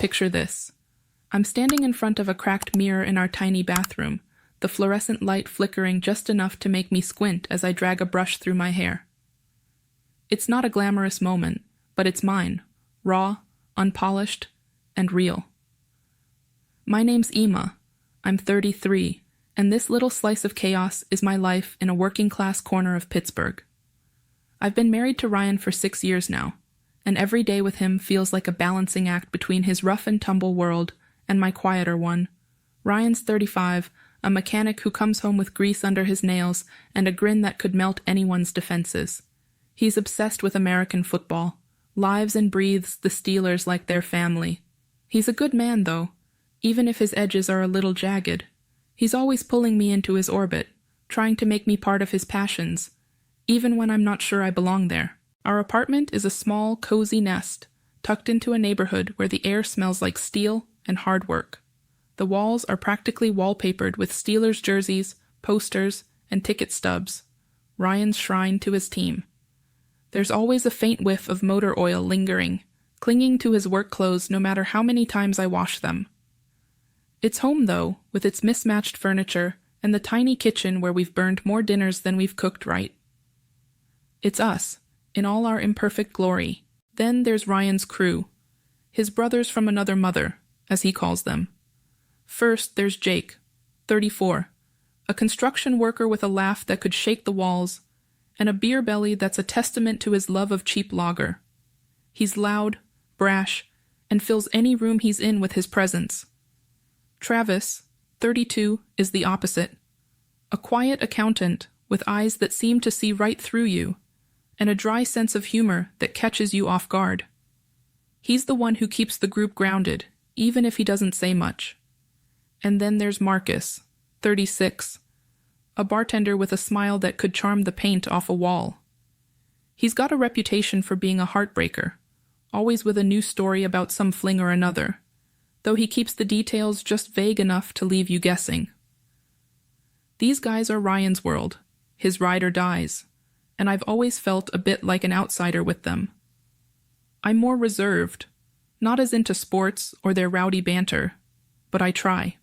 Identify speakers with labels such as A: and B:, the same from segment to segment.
A: Picture this. I'm standing in front of a cracked mirror in our tiny bathroom, the fluorescent light flickering just enough to make me squint as I drag a brush through my hair. It's not a glamorous moment, but it's mine, raw, unpolished, and real. My name's Emma. I'm 33, and this little slice of chaos is my life in a working-class corner of Pittsburgh. I've been married to Ryan for 6 years now, and every day with him feels like a balancing act between his rough-and-tumble world and my quieter one. Ryan's 35, a mechanic who comes home with grease under his nails and a grin that could melt anyone's defenses. He's obsessed with American football, lives and breathes the Steelers like their family. He's a good man, though, even if his edges are a little jagged. He's always pulling me into his orbit, trying to make me part of his passions, even when I'm not sure I belong there. Our apartment is a small, cozy nest, tucked into a neighborhood where the air smells like steel and hard work. The walls are practically wallpapered with Steelers jerseys, posters, and ticket stubs, Ryan's shrine to his team. There's always a faint whiff of motor oil lingering, clinging to his work clothes no matter how many times I wash them. It's home, though, with its mismatched furniture and the tiny kitchen where we've burned more dinners than we've cooked right. It's us, in all our imperfect glory. Then there's Ryan's crew, his brothers from another mother, as he calls them. First, there's Jake, 34, a construction worker with a laugh that could shake the walls, and a beer belly that's a testament to his love of cheap lager. He's loud, brash, and fills any room he's in with his presence. Travis, 32, is the opposite. A quiet accountant with eyes that seem to see right through you, and a dry sense of humor that catches you off guard. He's the one who keeps the group grounded, even if he doesn't say much. And then there's Marcus, 36, a bartender with a smile that could charm the paint off a wall. He's got a reputation for being a heartbreaker, always with a new story about some fling or another, though he keeps the details just vague enough to leave you guessing. These guys are Ryan's world, his ride or dies, and I've always felt a bit like an outsider with them. I'm more reserved, not as into sports or their rowdy banter, but I try.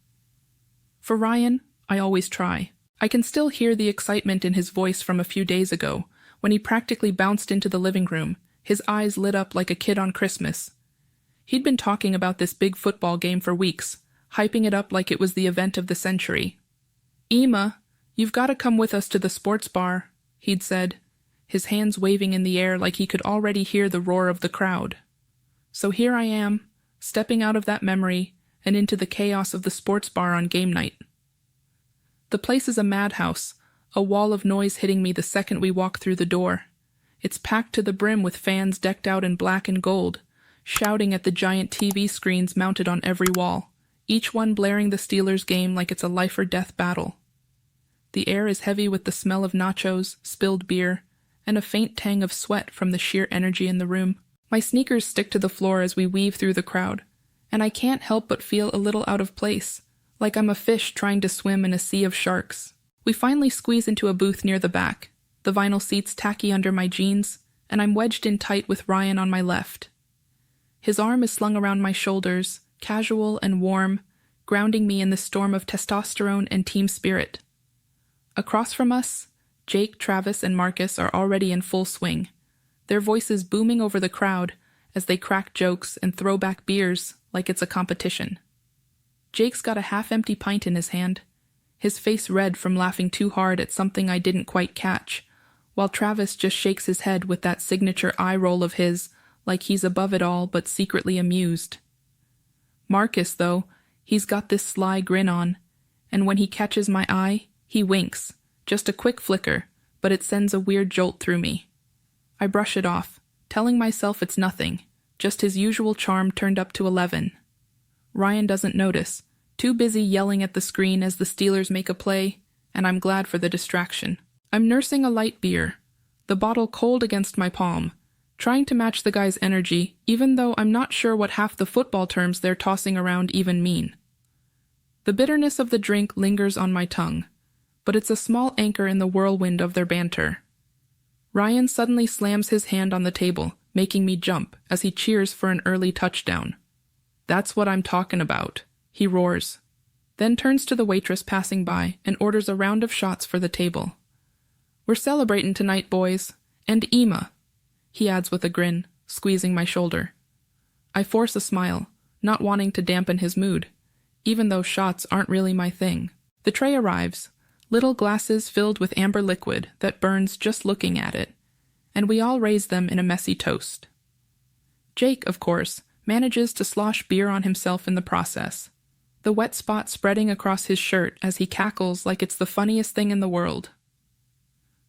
A: For Ryan, I always try. I can still hear the excitement in his voice from a few days ago, when he practically bounced into the living room, his eyes lit up like a kid on Christmas. He'd been talking about this big football game for weeks, hyping it up like it was the event of the century. "Emma, you've got to come with us to the sports bar," he'd said, his hands waving in the air like he could already hear the roar of the crowd. So here I am, stepping out of that memory and into the chaos of the sports bar on game night. The place is a madhouse, a wall of noise hitting me the second we walk through the door. It's packed to the brim with fans decked out in black and gold, shouting at the giant TV screens mounted on every wall, each one blaring the Steelers game like it's a life-or-death battle. The air is heavy with the smell of nachos, spilled beer, and a faint tang of sweat from the sheer energy in the room. My sneakers stick to the floor as we weave through the crowd, and I can't help but feel a little out of place, like I'm a fish trying to swim in a sea of sharks. We finally squeeze into a booth near the back, the vinyl seats tacky under my jeans, and I'm wedged in tight with Ryan on my left. His arm is slung around my shoulders, casual and warm, grounding me in the storm of testosterone and team spirit. Across from us, Jake, Travis, and Marcus are already in full swing, their voices booming over the crowd as they crack jokes and throw back beers like it's a competition. Jake's got a half-empty pint in his hand, his face red from laughing too hard at something I didn't quite catch, while Travis just shakes his head with that signature eye roll of his, like he's above it all but secretly amused. Marcus, though, he's got this sly grin on, and when he catches my eye, he winks, just a quick flicker, but it sends a weird jolt through me. I brush it off, telling myself it's nothing, just his usual charm turned up to 11. Ryan doesn't notice, too busy yelling at the screen as the Steelers make a play, and I'm glad for the distraction. I'm nursing a light beer, the bottle cold against my palm, trying to match the guy's energy, even though I'm not sure what half the football terms they're tossing around even mean. The bitterness of the drink lingers on my tongue, but it's a small anchor in the whirlwind of their banter. Ryan suddenly slams his hand on the table, making me jump as he cheers for an early touchdown. That's what I'm talking about, he roars, then turns to the waitress passing by and orders a round of shots for the table. We're celebrating tonight, boys. And Ema, he adds with a grin, squeezing my shoulder. I force a smile, not wanting to dampen his mood, even though shots aren't really my thing. The tray arrives, little glasses filled with amber liquid that burns just looking at it, and we all raise them in a messy toast. Jake, of course, manages to slosh beer on himself in the process, the wet spot spreading across his shirt as he cackles like it's the funniest thing in the world.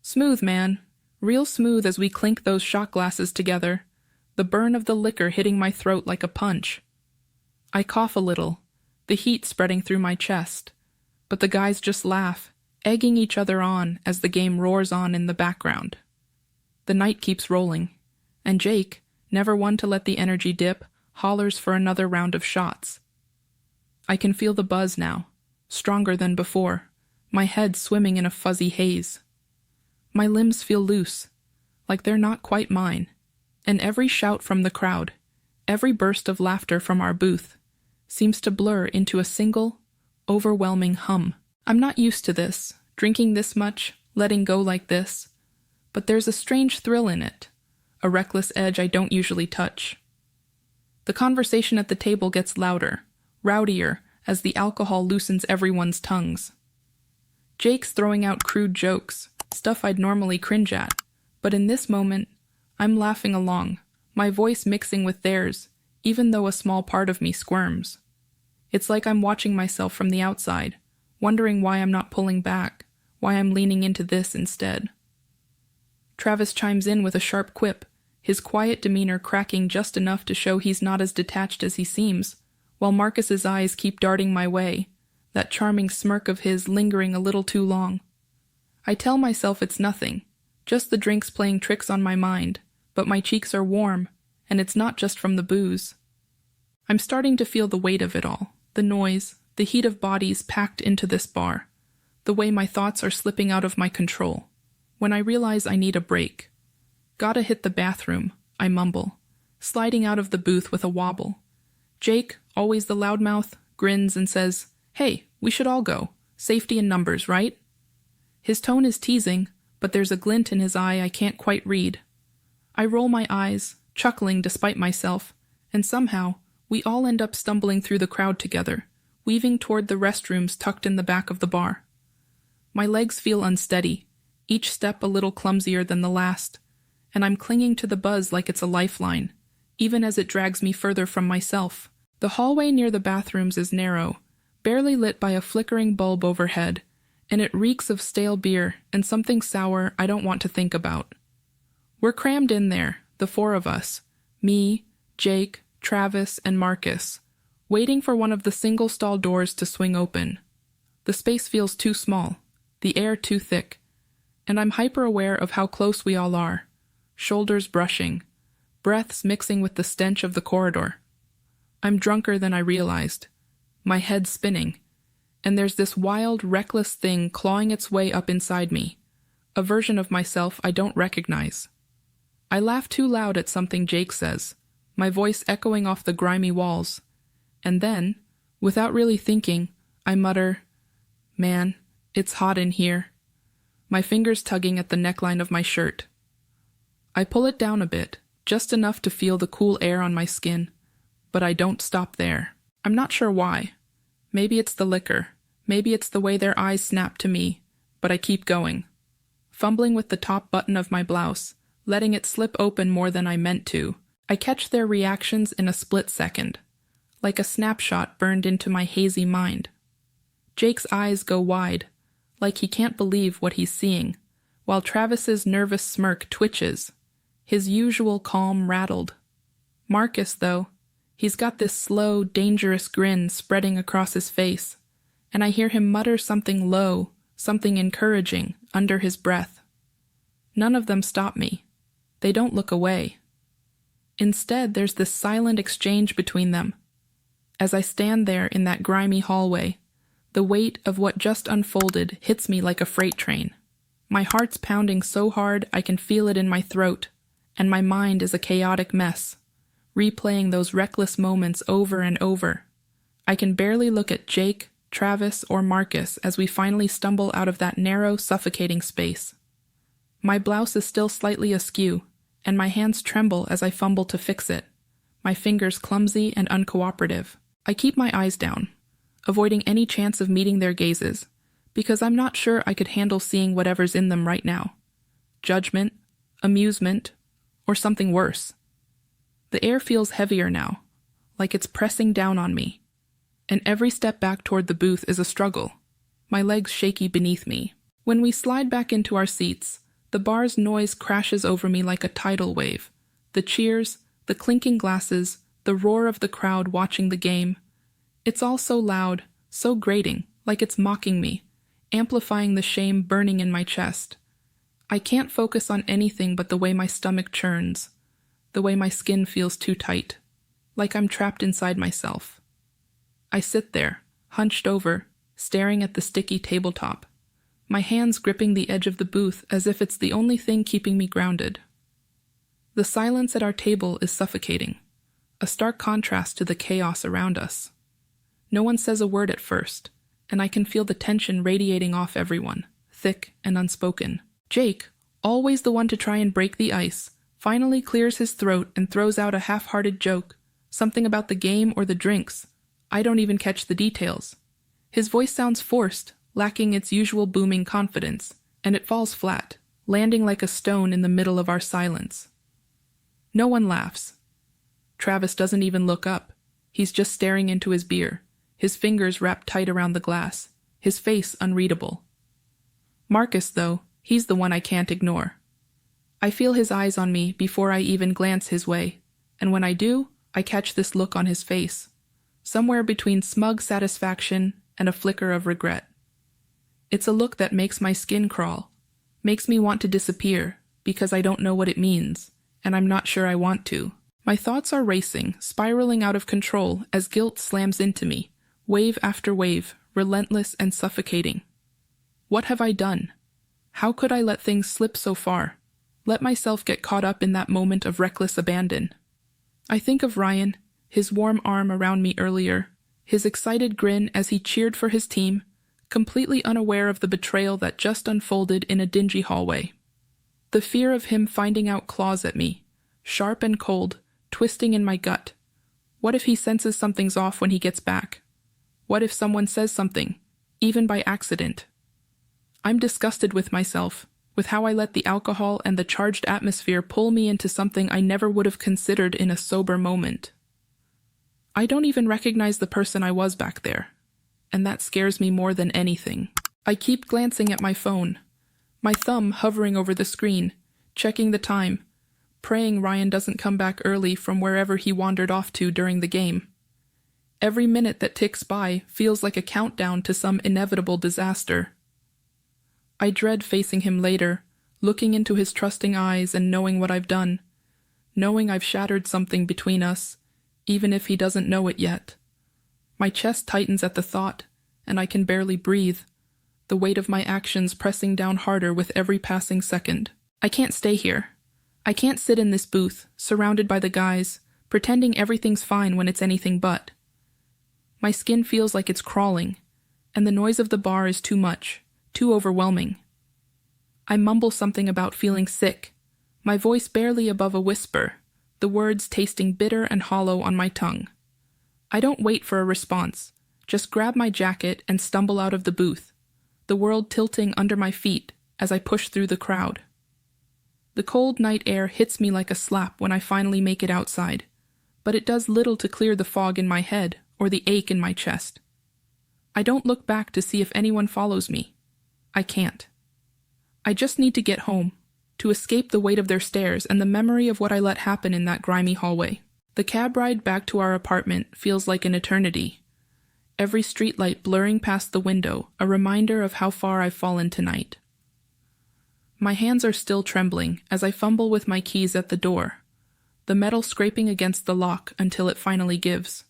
A: Smooth, man. Real smooth as we clink those shot glasses together, the burn of the liquor hitting my throat like a punch. I cough a little, the heat spreading through my chest, but the guys just laugh, egging each other on as the game roars on in the background. The night keeps rolling, and Jake, never one to let the energy dip, hollers for another round of shots. I can feel the buzz now, stronger than before, my head swimming in a fuzzy haze. My limbs feel loose, like they're not quite mine, and every shout from the crowd, every burst of laughter from our booth, seems to blur into a single, overwhelming hum. I'm not used to this, drinking this much, letting go like this, but there's a strange thrill in it, a reckless edge I don't usually touch. The conversation at the table gets louder, rowdier, as the alcohol loosens everyone's tongues. Jake's throwing out crude jokes, stuff I'd normally cringe at, but in this moment, I'm laughing along, my voice mixing with theirs, even though a small part of me squirms. It's like I'm watching myself from the outside, wondering why I'm not pulling back, why I'm leaning into this instead. Travis chimes in with a sharp quip, his quiet demeanor cracking just enough to show he's not as detached as he seems, while Marcus's eyes keep darting my way, that charming smirk of his lingering a little too long. I tell myself it's nothing, just the drinks playing tricks on my mind, but my cheeks are warm, and it's not just from the booze. I'm starting to feel the weight of it all, the noise, the heat of bodies packed into this bar, the way my thoughts are slipping out of my control, when I realize I need a break. Gotta hit the bathroom, I mumble, sliding out of the booth with a wobble. Jake, always the loudmouth, grins and says, "Hey, we should all go. Safety in numbers, right?" His tone is teasing, but there's a glint in his eye I can't quite read. I roll my eyes, chuckling despite myself, and somehow, we all end up stumbling through the crowd together, weaving toward the restrooms tucked in the back of the bar. My legs feel unsteady, each step a little clumsier than the last, and I'm clinging to the buzz like it's a lifeline, even as it drags me further from myself. The hallway near the bathrooms is narrow, barely lit by a flickering bulb overhead, and it reeks of stale beer and something sour I don't want to think about. We're crammed in there, the four of us, me, Jake, Travis, and Marcus, waiting for one of the single-stall doors to swing open. The space feels too small, the air too thick, and I'm hyper-aware of how close we all are, shoulders brushing, breaths mixing with the stench of the corridor. I'm drunker than I realized, my head spinning, and there's this wild, reckless thing clawing its way up inside me, a version of myself I don't recognize. I laugh too loud at something Jake says, my voice echoing off the grimy walls, and then, without really thinking, I mutter, "Man, it's hot in here," my fingers tugging at the neckline of my shirt. I pull it down a bit, just enough to feel the cool air on my skin, but I don't stop there. I'm not sure why. Maybe it's the liquor, maybe it's the way their eyes snap to me, but I keep going. Fumbling with the top button of my blouse, letting it slip open more than I meant to, I catch their reactions in a split second, like a snapshot burned into my hazy mind. Jake's eyes go wide, like he can't believe what he's seeing, while Travis's nervous smirk twitches, his usual calm rattled. Marcus, though, he's got this slow, dangerous grin spreading across his face, and I hear him mutter something low, something encouraging, under his breath. None of them stop me. They don't look away. Instead, there's this silent exchange between them. As I stand there in that grimy hallway, the weight of what just unfolded hits me like a freight train. My heart's pounding so hard I can feel it in my throat, and my mind is a chaotic mess, replaying those reckless moments over and over. I can barely look at Jake, Travis, or Marcus as we finally stumble out of that narrow, suffocating space. My blouse is still slightly askew, and my hands tremble as I fumble to fix it, my fingers clumsy and uncooperative. I keep my eyes down, avoiding any chance of meeting their gazes, because I'm not sure I could handle seeing whatever's in them right now. Judgment, amusement, or something worse. The air feels heavier now, like it's pressing down on me, and every step back toward the booth is a struggle, my legs shaky beneath me. When we slide back into our seats, the bar's noise crashes over me like a tidal wave. The cheers, the clinking glasses, the roar of the crowd watching the game. It's all so loud, so grating, like it's mocking me, amplifying the shame burning in my chest. I can't focus on anything but the way my stomach churns, the way my skin feels too tight, like I'm trapped inside myself. I sit there, hunched over, staring at the sticky tabletop, my hands gripping the edge of the booth as if it's the only thing keeping me grounded. The silence at our table is suffocating, a stark contrast to the chaos around us. No one says a word at first, and I can feel the tension radiating off everyone, thick and unspoken. Jake, always the one to try and break the ice, finally clears his throat and throws out a half-hearted joke, something about the game or the drinks. I don't even catch the details. His voice sounds forced, lacking its usual booming confidence, and it falls flat, landing like a stone in the middle of our silence. No one laughs. Travis doesn't even look up. He's just staring into his beer, his fingers wrapped tight around the glass, his face unreadable. Marcus, though, he's the one I can't ignore. I feel his eyes on me before I even glance his way, and when I do, I catch this look on his face, somewhere between smug satisfaction and a flicker of regret. It's a look that makes my skin crawl, makes me want to disappear, because I don't know what it means, and I'm not sure I want to. My thoughts are racing, spiraling out of control as guilt slams into me, wave after wave, relentless and suffocating. What have I done? How could I let things slip so far? Let myself get caught up in that moment of reckless abandon. I think of Ryan, his warm arm around me earlier, his excited grin as he cheered for his team, completely unaware of the betrayal that just unfolded in a dingy hallway. The fear of him finding out claws at me, sharp and cold, twisting in my gut. What if he senses something's off when he gets back? What if someone says something, even by accident? I'm disgusted with myself, with how I let the alcohol and the charged atmosphere pull me into something I never would have considered in a sober moment. I don't even recognize the person I was back there, and that scares me more than anything. I keep glancing at my phone, my thumb hovering over the screen, checking the time, praying Ryan doesn't come back early from wherever he wandered off to during the game. Every minute that ticks by feels like a countdown to some inevitable disaster. I dread facing him later, looking into his trusting eyes and knowing what I've done, knowing I've shattered something between us, even if he doesn't know it yet. My chest tightens at the thought, and I can barely breathe, the weight of my actions pressing down harder with every passing second. I can't stay here. I can't sit in this booth, surrounded by the guys, pretending everything's fine when it's anything but. My skin feels like it's crawling, and the noise of the bar is too much, too overwhelming. I mumble something about feeling sick, my voice barely above a whisper, the words tasting bitter and hollow on my tongue. I don't wait for a response, just grab my jacket and stumble out of the booth, the world tilting under my feet as I push through the crowd. The cold night air hits me like a slap when I finally make it outside, but it does little to clear the fog in my head or the ache in my chest. I don't look back to see if anyone follows me. I can't. I just need to get home, to escape the weight of their stares and the memory of what I let happen in that grimy hallway. The cab ride back to our apartment feels like an eternity. Every streetlight blurring past the window, a reminder of how far I've fallen tonight. My hands are still trembling as I fumble with my keys at the door, the metal scraping against the lock until it finally gives.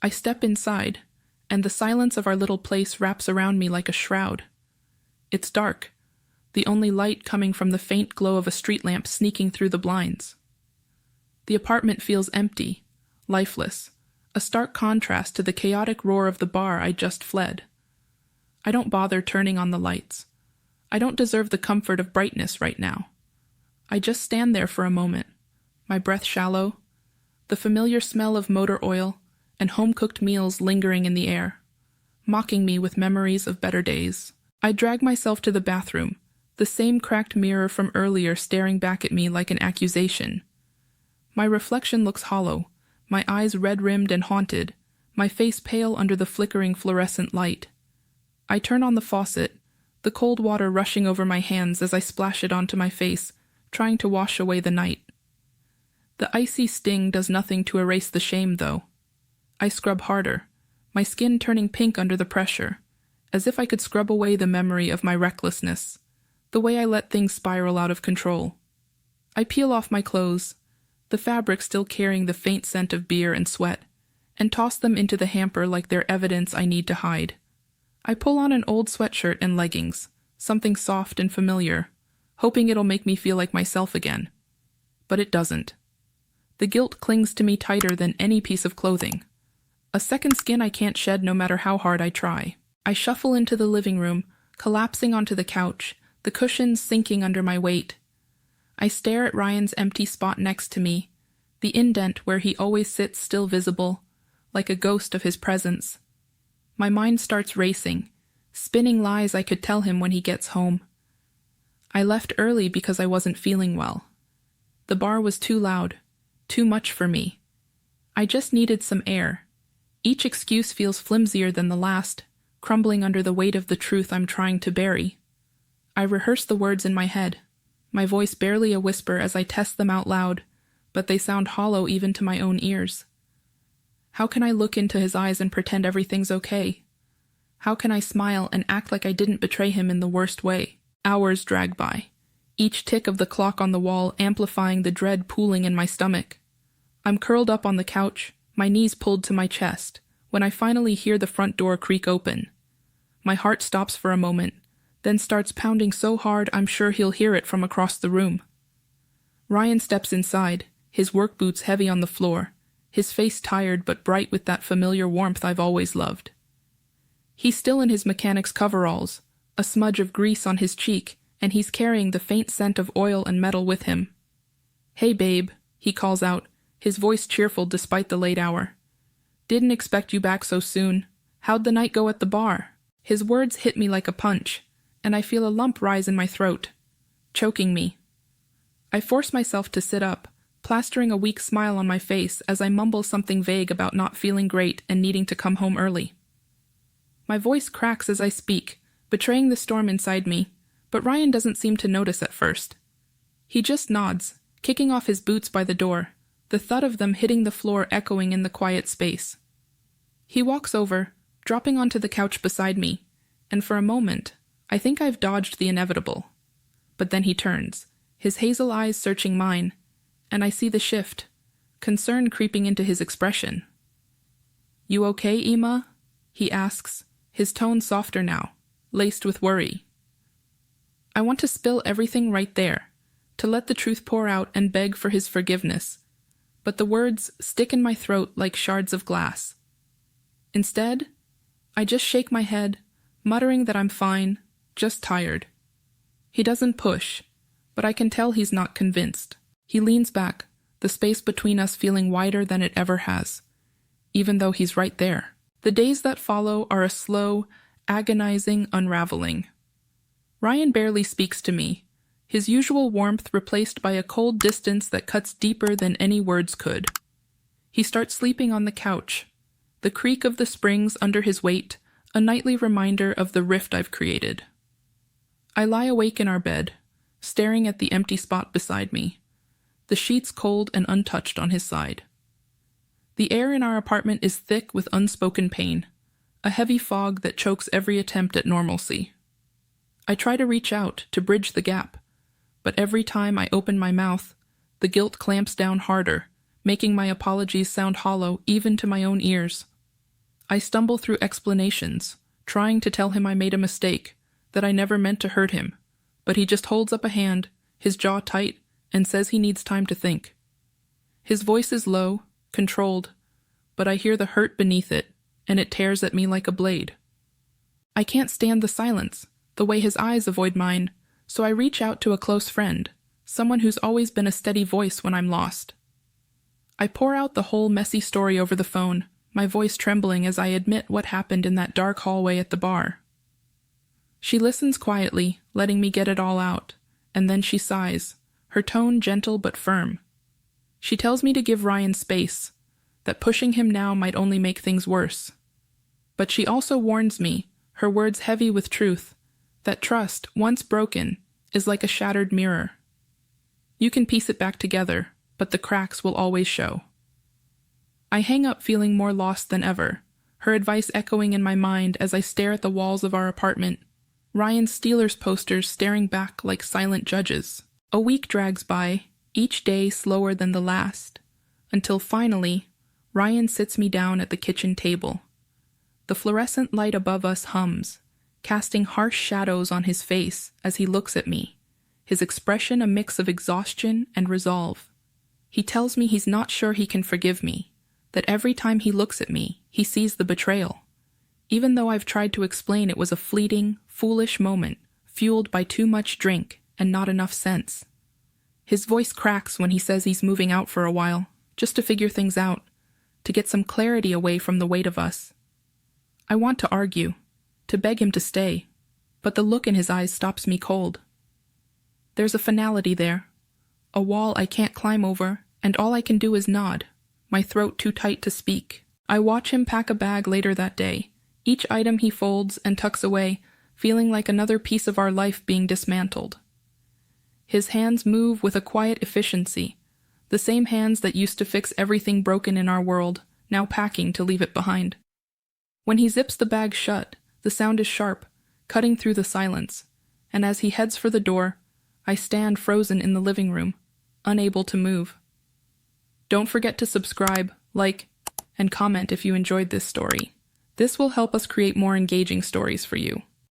A: I step inside, and the silence of our little place wraps around me like a shroud. It's dark, the only light coming from the faint glow of a street lamp sneaking through the blinds. The apartment feels empty, lifeless, a stark contrast to the chaotic roar of the bar I just fled. I don't bother turning on the lights. I don't deserve the comfort of brightness right now. I just stand there for a moment, my breath shallow, the familiar smell of motor oil and home-cooked meals lingering in the air, mocking me with memories of better days. I drag myself to the bathroom, the same cracked mirror from earlier staring back at me like an accusation. My reflection looks hollow, my eyes red-rimmed and haunted, my face pale under the flickering fluorescent light. I turn on the faucet, the cold water rushing over my hands as I splash it onto my face, trying to wash away the night. The icy sting does nothing to erase the shame, though. I scrub harder, my skin turning pink under the pressure, as if I could scrub away the memory of my recklessness, the way I let things spiral out of control. I peel off my clothes, the fabric still carrying the faint scent of beer and sweat, and toss them into the hamper like they're evidence I need to hide. I pull on an old sweatshirt and leggings, something soft and familiar, hoping it'll make me feel like myself again. But it doesn't. The guilt clings to me tighter than any piece of clothing. A second skin I can't shed no matter how hard I try. I shuffle into the living room, collapsing onto the couch, the cushions sinking under my weight. I stare at Ryan's empty spot next to me, the indent where he always sits still visible, like a ghost of his presence. My mind starts racing, spinning lies I could tell him when he gets home. I left early because I wasn't feeling well. The bar was too loud, too much for me. I just needed some air. Each excuse feels flimsier than the last, crumbling under the weight of the truth I'm trying to bury. I rehearse the words in my head, my voice barely a whisper as I test them out loud, but they sound hollow even to my own ears. How can I look into his eyes and pretend everything's okay? How can I smile and act like I didn't betray him in the worst way? Hours drag by, each tick of the clock on the wall amplifying the dread pooling in my stomach. I'm curled up on the couch, my knees pulled to my chest, when I finally hear the front door creak open. My heart stops for a moment, then starts pounding so hard I'm sure he'll hear it from across the room. Ryan steps inside, his work boots heavy on the floor, his face tired but bright with that familiar warmth I've always loved. He's still in his mechanic's coveralls, a smudge of grease on his cheek, and he's carrying the faint scent of oil and metal with him. "Hey, babe," he calls out, his voice cheerful despite the late hour. "Didn't expect you back so soon. How'd the night go at the bar?" His words hit me like a punch, and I feel a lump rise in my throat, choking me. I force myself to sit up, plastering a weak smile on my face as I mumble something vague about not feeling great and needing to come home early. My voice cracks as I speak, betraying the storm inside me, but Ryan doesn't seem to notice at first. He just nods, kicking off his boots by the door, the thud of them hitting the floor echoing in the quiet space. He walks over, dropping onto the couch beside me, and for a moment, I think I've dodged the inevitable. But then he turns, his hazel eyes searching mine, and I see the shift, concern creeping into his expression. "You okay, Emma?" he asks, his tone softer now, laced with worry. I want to spill everything right there, to let the truth pour out and beg for his forgiveness, but the words stick in my throat like shards of glass. Instead, I just shake my head, muttering that I'm fine, just tired. He doesn't push, but I can tell he's not convinced. He leans back, the space between us feeling wider than it ever has, even though he's right there. The days that follow are a slow, agonizing unraveling. Ryan barely speaks to me, his usual warmth replaced by a cold distance that cuts deeper than any words could. He starts sleeping on the couch, the creak of the springs under his weight, a nightly reminder of the rift I've created. I lie awake in our bed, staring at the empty spot beside me, the sheets cold and untouched on his side. The air in our apartment is thick with unspoken pain, a heavy fog that chokes every attempt at normalcy. I try to reach out, to bridge the gap, but every time I open my mouth, the guilt clamps down harder, making my apologies sound hollow even to my own ears. I stumble through explanations, trying to tell him I made a mistake, that I never meant to hurt him, but he just holds up a hand, his jaw tight, and says he needs time to think. His voice is low, controlled, but I hear the hurt beneath it, and it tears at me like a blade. I can't stand the silence, the way his eyes avoid mine, so I reach out to a close friend, someone who's always been a steady voice when I'm lost. I pour out the whole messy story over the phone, my voice trembling as I admit what happened in that dark hallway at the bar. She listens quietly, letting me get it all out, and then she sighs, her tone gentle but firm. She tells me to give Ryan space, that pushing him now might only make things worse. But she also warns me, her words heavy with truth, that trust, once broken, is like a shattered mirror. You can piece it back together, but the cracks will always show. I hang up feeling more lost than ever, her advice echoing in my mind as I stare at the walls of our apartment, Ryan's Steelers posters staring back like silent judges. A week drags by, each day slower than the last, until finally, Ryan sits me down at the kitchen table. The fluorescent light above us hums, casting harsh shadows on his face as he looks at me, his expression a mix of exhaustion and resolve. He tells me he's not sure he can forgive me, that every time he looks at me, he sees the betrayal, even though I've tried to explain it was a fleeting, foolish moment, fueled by too much drink and not enough sense. His voice cracks when he says he's moving out for a while, just to figure things out, to get some clarity away from the weight of us. I want to argue, to beg him to stay, but the look in his eyes stops me cold. There's a finality there, a wall I can't climb over, and all I can do is nod, my throat too tight to speak. I watch him pack a bag later that day, each item he folds and tucks away, feeling like another piece of our life being dismantled. His hands move with a quiet efficiency, the same hands that used to fix everything broken in our world, now packing to leave it behind. When he zips the bag shut, the sound is sharp, cutting through the silence, and as he heads for the door, I stand frozen in the living room, unable to move. Don't forget to subscribe, like, and comment if you enjoyed this story. This will help us create more engaging stories for you.